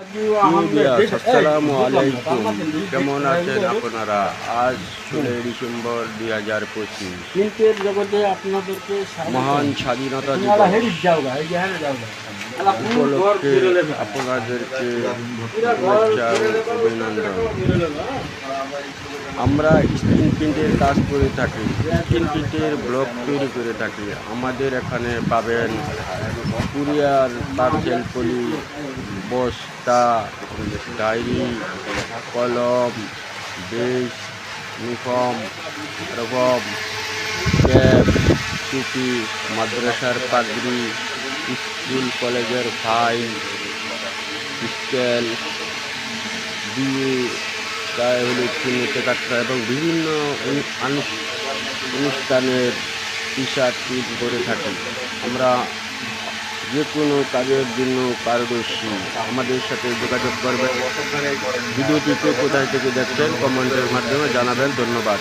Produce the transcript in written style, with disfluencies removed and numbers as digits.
আসসালামু আলাইকুম, কেমন আছেন আপনারা? আজ 16 ডিসেম্বর 2025 মহান স্বাধীনতা দিবস উপলক্ষে আপনাদেরকে শুভেচ্ছা ও অভিনন্দন। আমরা স্ক্রিন প্রিন্টের কাজ করে থাকি, স্ক্রিন প্রিন্টের ব্লগ তৈরি করে থাকি। আমাদের এখানে পাবেন কুরিয়ার, পার্সেল পলি, বস্তা, ডায়েরি, কলম, বেশ, ইউনিফর্ম, রকম ক্যাপ, টুপি, মাদ্রাসার পাগড়ি, স্কুল কলেজের ফাইল, স্কেল, বিয়ে, গায়ে হলুদ, পুণ্যযাত্রা এবং বিভিন্ন অনুষ্ঠানের টি শার্ট প্রিন্ট করে থাকি। আমরা যে কোনো কাজের জন্য পারদর্শী, আমাদের সাথে যোগাযোগ করবেন। ভিডিওটিকে কোথায় থেকে দেখছেন কমেন্টের মাধ্যমে জানাবেন। ধন্যবাদ।